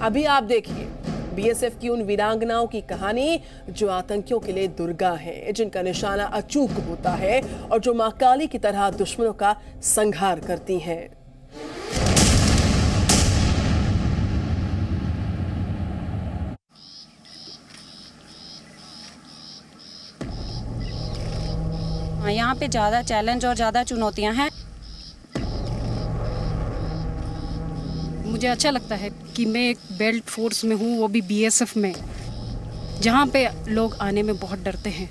अभी आप देखिए बीएसएफ की उन वीरांगनाओं की कहानी जो आतंकियों के लिए दुर्गा है, जिनका निशाना अचूक होता है और जो मां काली की तरह दुश्मनों का संहार करती हैं। यहाँ पे ज़्यादा चैलेंज और ज़्यादा चुनौतियाँ हैं। मुझे अच्छा लगता है कि मैं एक बेल्ट फोर्स में हूँ, वो भी बीएसएफ में, जहाँ पे लोग आने में बहुत डरते हैं।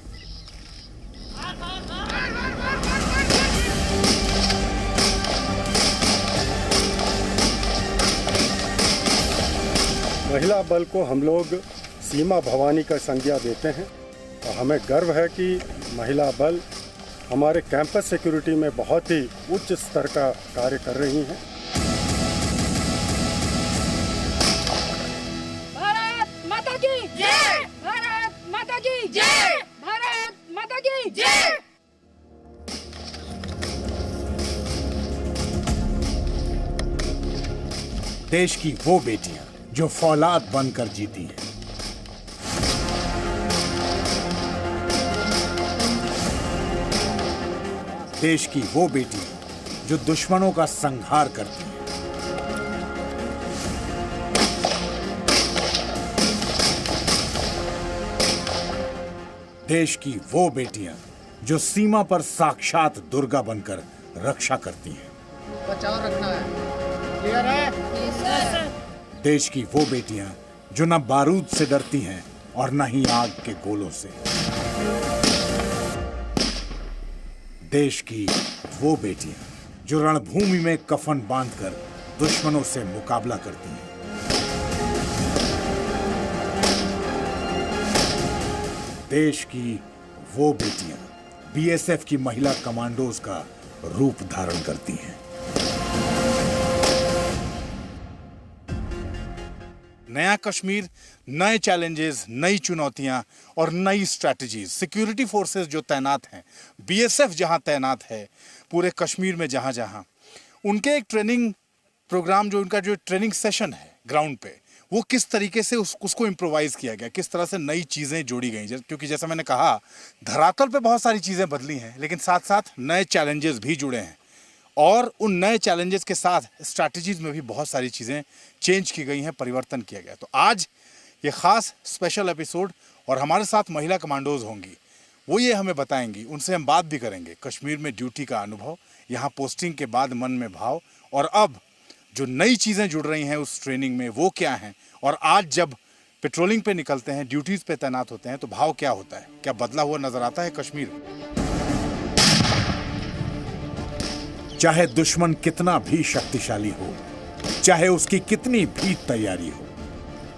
महिला बल को हम लोग सीमा भवानी का संज्ञा देते हैं और हमें गर्व है कि महिला बल हमारे कैंपस सिक्योरिटी में बहुत ही उच्च स्तर का कार्य कर रही हैं। भारत माता की जय! भारत माता की जय! भारत माता की जय! देश की वो बेटियां जो फौलाद बनकर जीती हैं। देश की वो बेटियां जो दुश्मनों का संहार करती हैं। देश की वो बेटियां जो सीमा पर साक्षात दुर्गा बनकर रक्षा करती हैं। बचाव रखना है। क्लियर है? देश की वो बेटियां जो न बारूद से डरती हैं और न ही आग के गोलों से। देश की वो बेटियां जो रणभूमि में कफन बांधकर दुश्मनों से मुकाबला करती हैं। देश की वो बेटियां बीएसएफ की महिला कमांडोज का रूप धारण करती हैं। नया कश्मीर, नए चैलेंजेस, नई चुनौतियां और नई स्ट्रैटेजीज। सिक्योरिटी फोर्सेस जो तैनात हैं, बीएसएफ जहां तैनात है पूरे कश्मीर में, जहां जहां उनके एक ट्रेनिंग प्रोग्राम, जो उनका जो ट्रेनिंग सेशन है ग्राउंड पे, वो किस तरीके से उसको इम्प्रोवाइज किया गया, किस तरह से नई चीज़ें जोड़ी गई। क्योंकि जैसा मैंने कहा, धरातल पे बहुत सारी चीज़ें बदली हैं, लेकिन साथ साथ नए चैलेंजेस भी जुड़े हैं और उन नए चैलेंजेस के साथ स्ट्रैटेजीज में भी बहुत सारी चीज़ें चेंज की गई हैं, परिवर्तन किया गया। तो आज ये खास स्पेशल एपिसोड और हमारे साथ महिला कमांडोज होंगी, वो ये हमें बताएंगी, उनसे हम बात भी करेंगे कश्मीर में ड्यूटी का अनुभव, यहाँ पोस्टिंग के बाद मन में भाव, और अब जो नई चीज़ें जुड़ रही हैं उस ट्रेनिंग में वो क्या हैं, और आज जब पेट्रोलिंग पे निकलते हैं, ड्यूटीज़ पे तैनात होते हैं, तो भाव क्या होता है, क्या बदला हुआ नजर आता है कश्मीर। चाहे दुश्मन कितना भी शक्तिशाली हो, चाहे उसकी कितनी भी तैयारी हो,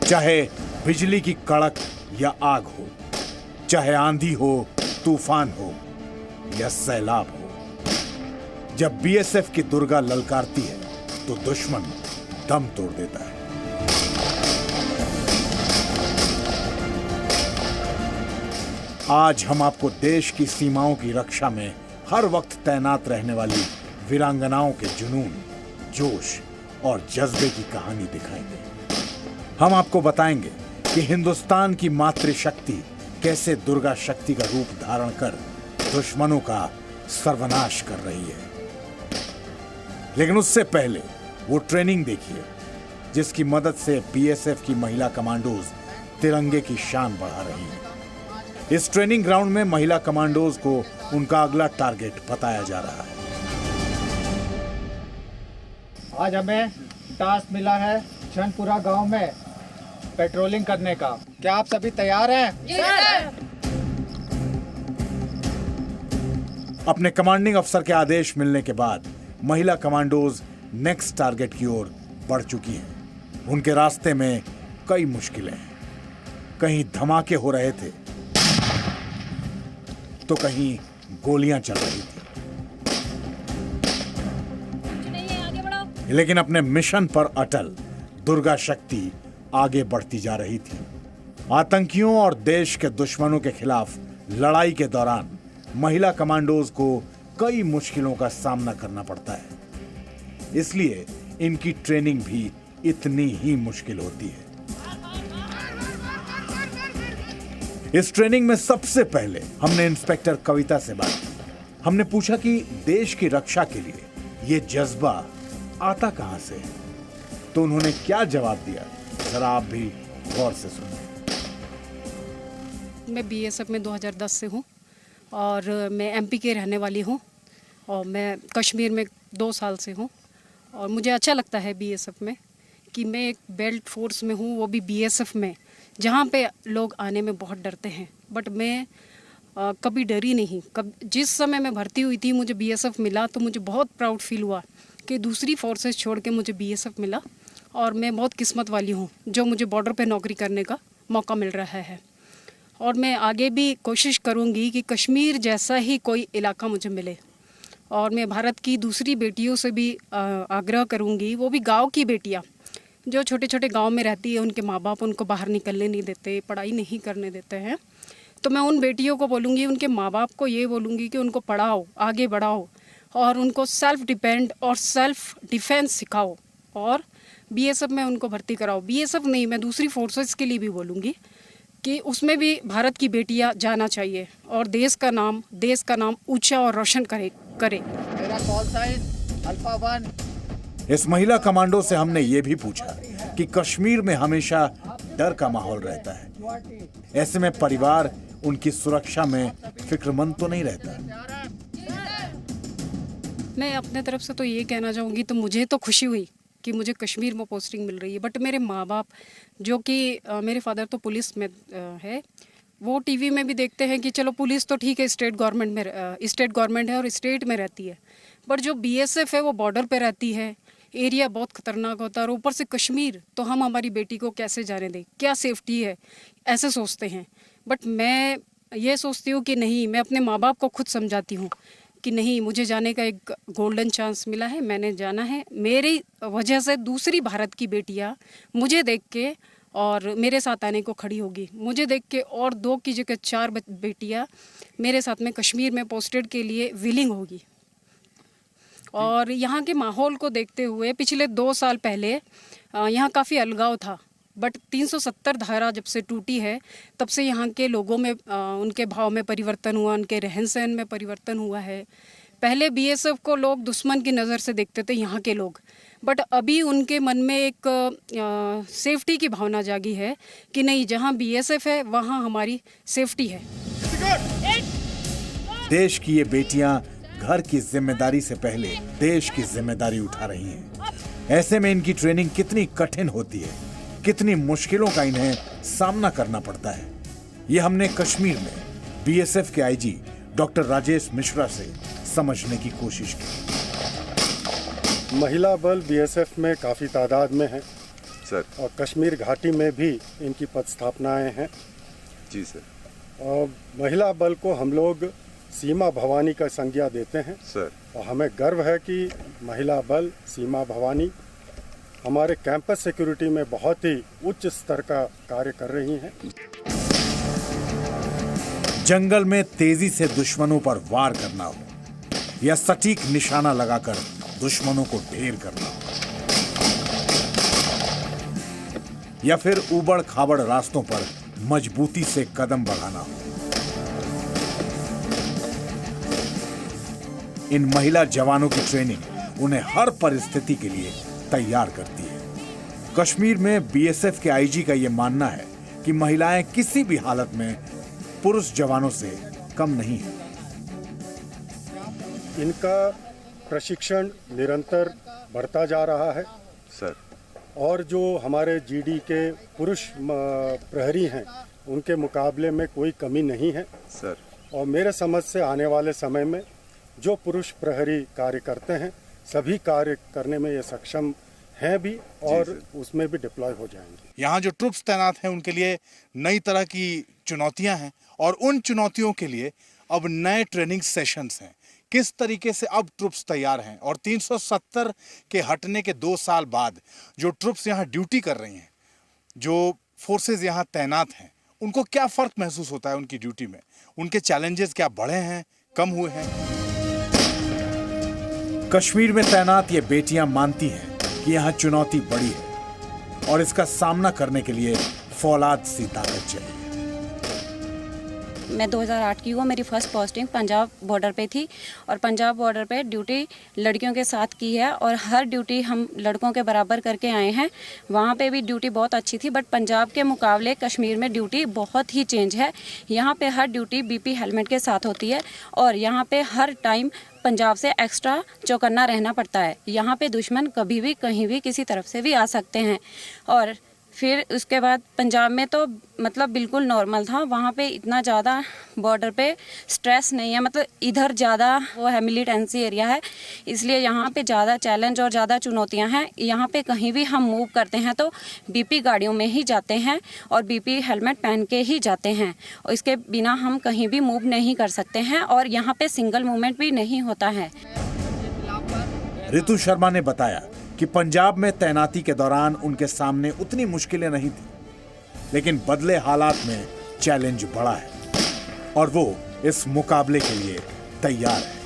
चाहे बिजली की कड़क या आग हो, चाहे आंधी हो, तूफान हो या सैलाब हो, जब बीएसएफ की दुर्गा ललकारती है तो दुश्मन दम तोड़ देता है। आज हम आपको देश की सीमाओं की रक्षा में हर वक्त तैनात रहने वाली वीरांगनाओं के जुनून, जोश और जज्बे की कहानी दिखाएंगे। हम आपको बताएंगे कि हिंदुस्तान की मातृशक्ति कैसे दुर्गा शक्ति का रूप धारण कर दुश्मनों का सर्वनाश कर रही है। लेकिन उससे पहले वो ट्रेनिंग देखिए जिसकी मदद से बीएसएफ की महिला कमांडोज तिरंगे की शान बढ़ा रही हैं। इस ट्रेनिंग ग्राउंड में महिला कमांडोज को उनका अगला टारगेट बताया जा रहा है। आज हमें टास्क मिला है चंदपुरा गांव में पेट्रोलिंग करने का। क्या आप सभी तैयार हैं? जी सर। अपने कमांडिंग अफसर के आदेश मिलने के बाद महिला कमांडोज नेक्स्ट टारगेट की ओर बढ़ चुकी हैं। उनके रास्ते में कई मुश्किलें हैं। कहीं धमाके हो रहे थे तो कहीं गोलियां चल रही थी, लेकिन अपने मिशन पर अटल दुर्गा शक्ति आगे बढ़ती जा रही थी। आतंकियों और देश के दुश्मनों के खिलाफ लड़ाई के दौरान महिला कमांडोज को कई मुश्किलों का सामना करना पड़ता है, इसलिए इनकी ट्रेनिंग भी इतनी ही मुश्किल होती है। इस ट्रेनिंग में सबसे पहले हमने इंस्पेक्टर कविता से बात की। हमने पूछा कि देश की रक्षा के लिए ये जज्बा आता कहां से है, तो उन्होंने क्या जवाब दिया, जरा आप भी गौर से सुनिए। मैं बीएसएफ में 2010 से हूँ और मैं एमपी के रहने वाली हूँ और मैं कश्मीर में 2 साल से हूँ। और मुझे अच्छा लगता है बीएसएफ में कि मैं एक बेल्ट फोर्स में हूँ, वो भी बीएसएफ में, जहाँ पे लोग आने में बहुत डरते हैं। बट मैं कभी डरी नहीं। जिस समय मैं भर्ती हुई थी, मुझे बीएसएफ मिला तो मुझे बहुत प्राउड फील हुआ कि दूसरी फोर्सेस छोड़ के मुझे बीएसएफ मिला। और मैं बहुत किस्मत वाली हूँ जो मुझे बॉर्डर पे नौकरी करने का मौका मिल रहा है। और मैं आगे भी कोशिश करूँगी कि कश्मीर जैसा ही कोई इलाका मुझे मिले। और मैं भारत की दूसरी बेटियों से भी आग्रह करूँगी, वो भी गाँव की बेटियाँ जो छोटे छोटे गांव में रहती है, उनके माँ बाप उनको बाहर निकलने नहीं देते, पढ़ाई नहीं करने देते हैं, तो मैं उन बेटियों को बोलूँगी, उनके माँ बाप को ये बोलूँगी कि उनको पढ़ाओ, आगे बढ़ाओ और उनको सेल्फ डिपेंड और सेल्फ डिफेंस सिखाओ और बीएसएफ में उनको भर्ती कराओ। बीएसएफ नहीं, मैं दूसरी फोर्सेस के लिए भी बोलूँगी कि उसमें भी भारत की बेटियाँ जाना चाहिए और देश का नाम ऊँचा और रोशन करे। मेरा कॉल साइन अल्फा 1। इस महिला कमांडो से हमने ये भी पूछा कि कश्मीर में हमेशा डर का माहौल रहता है, ऐसे में परिवार उनकी सुरक्षा में फिक्रमंद तो नहीं रहता। मैं अपने तरफ से तो ये कहना चाहूँगी, तो मुझे तो खुशी हुई कि मुझे कश्मीर में पोस्टिंग मिल रही है। बट मेरे माँ बाप, जो कि मेरे फादर तो पुलिस में है, वो टीवी में भी देखते हैं कि चलो पुलिस तो ठीक है, स्टेट गवर्नमेंट है और स्टेट में रहती है, बट जो बीएसएफ है वो बॉर्डर पे रहती है, एरिया बहुत खतरनाक होता है और ऊपर से कश्मीर, तो हम हमारी बेटी को कैसे जाने दें, क्या सेफ्टी है, ऐसे सोचते हैं। बट मैं ये सोचती हूँ कि नहीं, मैं अपने माँ बाप को खुद समझाती हूँ कि नहीं, मुझे जाने का एक गोल्डन चांस मिला है, मैंने जाना है। मेरी वजह से दूसरी भारत की बेटियाँ मुझे देख के और मेरे साथ आने को खड़ी होगी, मुझे देख के और 2 की जगह 4 बेटियाँ मेरे साथ में कश्मीर में पोस्टेड के लिए विलिंग होगी। और यहाँ के माहौल को देखते हुए पिछले 2 साल पहले यहाँ काफ़ी अलगाव था, बट 370 धारा जब से टूटी है तब से यहाँ के लोगों में उनके भाव में परिवर्तन हुआ, उनके रहन सहन में परिवर्तन हुआ है। पहले बीएसएफ को लोग दुश्मन की नज़र से देखते थे यहाँ के लोग, बट अभी उनके मन में एक सेफ्टी की भावना जागी है कि नहीं, जहाँ बीएसएफ है वहाँ हमारी सेफ्टी है। देश की ये बेटियां घर की जिम्मेदारी से पहले देश की जिम्मेदारी उठा रही हैं। ऐसे में इनकी ट्रेनिंग कितनी कठिन होती है, कितनी मुश्किलों का इन्हें सामना करना पड़ता है, ये हमने कश्मीर में बीएसएफ के आईजी डॉक्टर राजेश मिश्रा से समझने की कोशिश की। महिला बल बीएसएफ में काफ़ी तादाद में है सर। और कश्मीर घाटी में भी इनकी पदस्थापनाएं हैं। जी सर। और महिला बल को हम लोग सीमा भवानी का संज्ञा देते हैं सर। और हमें गर्व है कि महिला बल सीमा भवानी हमारे कैंपस सिक्योरिटी में बहुत ही उच्च स्तर का कार्य कर रही हैं। जंगल में तेजी से दुश्मनों पर वार करना हो या सटीक निशाना लगाकर दुश्मनों को ढेर करना हो, या फिर ऊबड़ खाबड़ रास्तों पर मजबूती से कदम बढ़ाना हो, इन महिला जवानों की ट्रेनिंग उन्हें हर परिस्थिति के लिए तैयार करती है। कश्मीर में बीएसएफ के आईजी का यह मानना है कि महिलाएं किसी भी हालत में पुरुष जवानों से कम नहीं है। इनका प्रशिक्षण निरंतर बढ़ता जा रहा है सर। और जो हमारे जीडी के पुरुष प्रहरी हैं उनके मुकाबले में कोई कमी नहीं है सर। और मेरे समझ से आने वाले समय में जो पुरुष प्रहरी कार्य करते हैं सभी कार्य करने में ये सक्षम हैं भी और उसमें भी डिप्लॉय हो जाएंगे। यहाँ जो ट्रूप्स तैनात हैं उनके लिए नई तरह की चुनौतियां हैं और उन चुनौतियों के लिए अब नए ट्रेनिंग सेशंस हैं। किस तरीके से अब ट्रूप्स तैयार हैं और 370 के हटने के 2 साल बाद जो ट्रूप्स यहाँ ड्यूटी कर रही हैं, जो फोर्सेज यहाँ तैनात हैं, उनको क्या फर्क महसूस होता है उनकी ड्यूटी में, उनके चैलेंजेस क्या बढ़े हैं, कम हुए हैं। कश्मीर में तैनात ये बेटियां मानती हैं कि यहाँ चुनौती बड़ी है, और इसका सामना करने के लिए फौलाद सी ताकत चाहिए। मैं 2008 की हूँ। मेरी फर्स्ट पोस्टिंग पंजाब बॉर्डर पे थी और पंजाब बॉर्डर पे ड्यूटी लड़कियों के साथ की है और हर ड्यूटी हम लड़कों के बराबर करके आए हैं। वहाँ पे भी ड्यूटी बहुत अच्छी थी, बट पंजाब के मुकाबले कश्मीर में ड्यूटी बहुत ही चेंज है। यहाँ पे हर ड्यूटी बीपी हेलमेट के साथ होती है और यहाँ पे हर टाइम पंजाब से एक्स्ट्रा चौकन्ना रहना पड़ता है। यहाँ पे दुश्मन कभी भी कहीं भी किसी तरफ से भी आ सकते हैं। और फिर उसके बाद पंजाब में तो मतलब बिल्कुल नॉर्मल था, वहाँ पे इतना ज़्यादा बॉर्डर पे स्ट्रेस नहीं है, मतलब इधर ज़्यादा वो है मिलिटेंसी एरिया है, इसलिए यहाँ पे ज़्यादा चैलेंज और ज़्यादा चुनौतियाँ हैं। यहाँ पे कहीं भी हम मूव करते हैं तो बीपी गाड़ियों में ही जाते हैं और बीपी हेलमेट पहन के ही जाते हैं और इसके बिना हम कहीं भी मूव नहीं कर सकते हैं और यहाँ पे सिंगल मूवमेंट भी नहीं होता है। ऋतु शर्मा ने बताया कि पंजाब में तैनाती के दौरान उनके सामने उतनी मुश्किलें नहीं थी, लेकिन बदले हालात में चैलेंज बढ़ा है और वो इस मुकाबले के लिए तैयार है।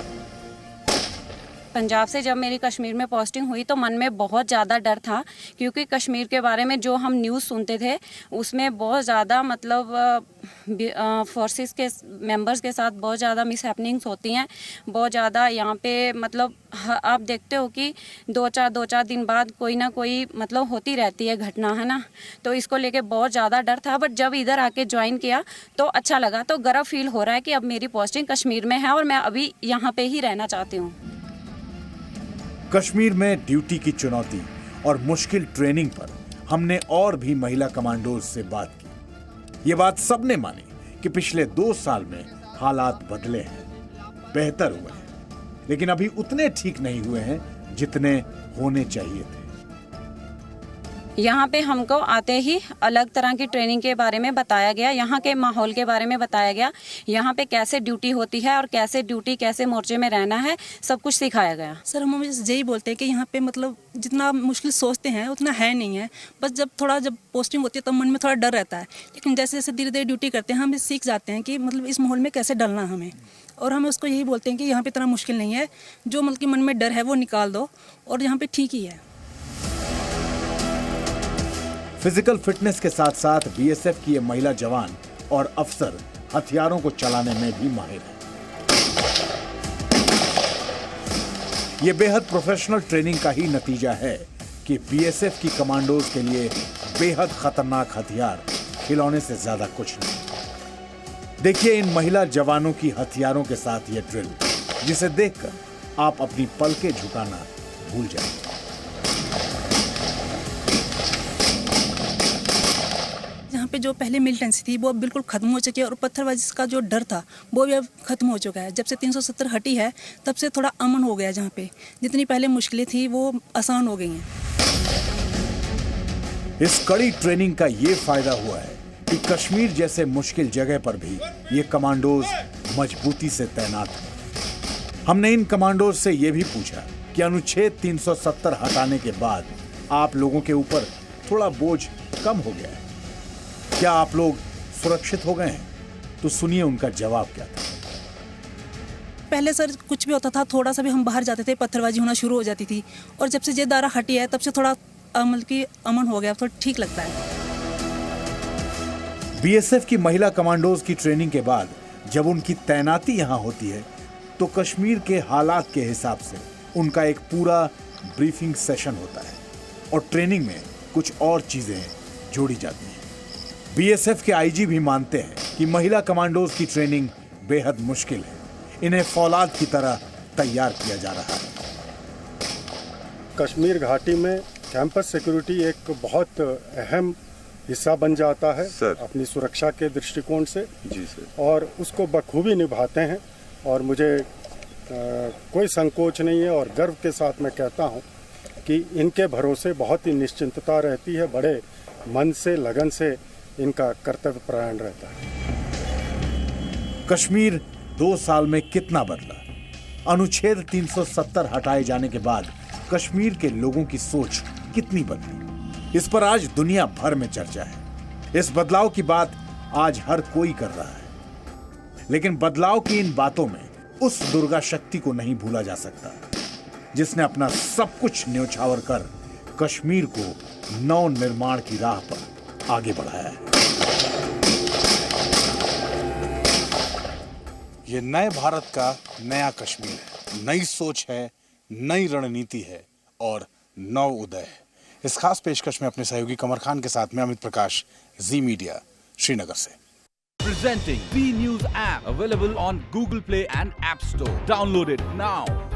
पंजाब से जब मेरी कश्मीर में पोस्टिंग हुई तो मन में बहुत ज़्यादा डर था, क्योंकि कश्मीर के बारे में जो हम न्यूज़ सुनते थे उसमें बहुत ज़्यादा मतलब फोर्सेस के मेंबर्स के साथ बहुत ज़्यादा मिसहैपनिंग्स होती हैं। बहुत ज़्यादा यहाँ पे मतलब आप देखते हो कि दो चार दिन बाद कोई ना कोई मतलब होती रहती है घटना, है ना। तो इसको लेके बहुत ज़्यादा डर था, बट जब इधर आके ज्वाइन किया तो अच्छा लगा। तो गर्व फील हो रहा है कि अब मेरी पोस्टिंग कश्मीर में है और मैं अभी यहाँ पे ही रहना चाहती हूँ। कश्मीर में ड्यूटी की चुनौती और मुश्किल ट्रेनिंग पर हमने और भी महिला कमांडोज से बात की। ये बात सबने मानी कि पिछले 2 साल में हालात बदले हैं, बेहतर हुए हैं, लेकिन अभी उतने ठीक नहीं हुए हैं जितने होने चाहिए थे। यहाँ पे हमको आते ही अलग तरह की ट्रेनिंग के बारे में बताया गया, यहाँ के माहौल के बारे में बताया गया, यहाँ पे कैसे ड्यूटी होती है और कैसे मोर्चे में रहना है, सब कुछ सिखाया गया। सर हम यही बोलते हैं कि यहाँ पे मतलब जितना मुश्किल सोचते हैं उतना है नहीं है, बस जब पोस्टिंग होती है तब मन में थोड़ा डर रहता है, लेकिन जैसे जैसे धीरे धीरे ड्यूटी करते हैं हम सीख जाते हैं कि मतलब इस माहौल में कैसे डलना हमें। और हम उसको यही बोलते हैं कि यहाँ पे इतना मुश्किल नहीं है, जो मतलब कि मन में डर है वो निकाल दो और यहाँ पे ठीक ही है। फिजिकल फिटनेस के साथ साथ बीएसएफ की ये महिला जवान और अफसर हथियारों को चलाने में भी माहिर हैं। ये बेहद प्रोफेशनल ट्रेनिंग का ही नतीजा है कि बीएसएफ की कमांडोज के लिए बेहद खतरनाक हथियार खिलौने से ज्यादा कुछ नहीं। देखिए इन महिला जवानों की हथियारों के साथ ये ड्रिल, जिसे देखकर आप अपनी पलकें झुकाना भूल जाएंगे। यहाँ पे जो पहले मिलिटेंसी थी वो अब बिल्कुल खत्म हो चुकी है और पत्थरबाजी का जो डर था वो भी अब खत्म हो चुका है। जब से 370 हटी है तब से थोड़ा अमन हो गया। जहाँ पे जितनी पहले मुश्किलें थी वो आसान हो गई हैं। इस कड़ी ट्रेनिंग का ये फायदा हुआ है कि कश्मीर जैसे मुश्किल जगह पर भी ये कमांडोज मजबूती से तैनात हैं। हमने इन कमांडोज से ये भी पूछा कि अनुच्छेद 370 हटाने के बाद आप लोगों के ऊपर थोड़ा बोझ कम हो गया है, क्या आप लोग सुरक्षित हो गए हैं? तो सुनिए उनका जवाब क्या था। पहले सर कुछ भी होता था, थोड़ा सा भी हम बाहर जाते थे पत्थरबाजी होना शुरू हो जाती थी, और जब से ये दायरा हटी है तब से थोड़ा मतलब कि अमन हो गया, थोड़ा ठीक लगता है। बीएसएफ की महिला कमांडोज की ट्रेनिंग के बाद जब उनकी तैनाती यहां होती है तो कश्मीर के हालात के हिसाब से उनका एक पूरा ब्रीफिंग सेशन होता है और ट्रेनिंग में कुछ और चीजें जोड़ी जाती हैं। बीएसएफ के आईजी भी मानते हैं कि महिला कमांडोज की ट्रेनिंग बेहद मुश्किल है, इन्हें फौलाद की तरह तैयार किया जा रहा है। कश्मीर घाटी में कैंपस सिक्योरिटी एक बहुत अहम हिस्सा बन जाता है सर। अपनी सुरक्षा के दृष्टिकोण से। जी सर। और उसको बखूबी निभाते हैं और मुझे कोई संकोच नहीं है और गर्व के साथ मैं कहता हूं कि इनके भरोसे बहुत ही निश्चिंतता रहती है, बड़े मन से लगन से इनका कर्तव्य परायण रहता है। कश्मीर 2 साल में कितना बदला? अनुच्छेद 370 हटाए जाने के बाद कश्मीर के लोगों की सोच कितनी बदली? इस पर आज दुनिया भर में चर्चा है। इस बदलाव की बात आज हर कोई कर रहा है, लेकिन बदलाव की इन बातों में उस दुर्गा शक्ति को नहीं भूला जा सकता जिसने अपना सब कुछ न्योछावर कर कश्मीर को नव निर्माण की राह पर आगे बढ़ाया है। ये नए भारत का नया कश्मीर है, नई सोच है, नई रणनीति है और नव उदय है। इस खास पेशकश में अपने सहयोगी कमर खान के साथ में अमित प्रकाश, जी मीडिया, श्रीनगर से। Presenting B News app available on Google Play and App Store. Download it now.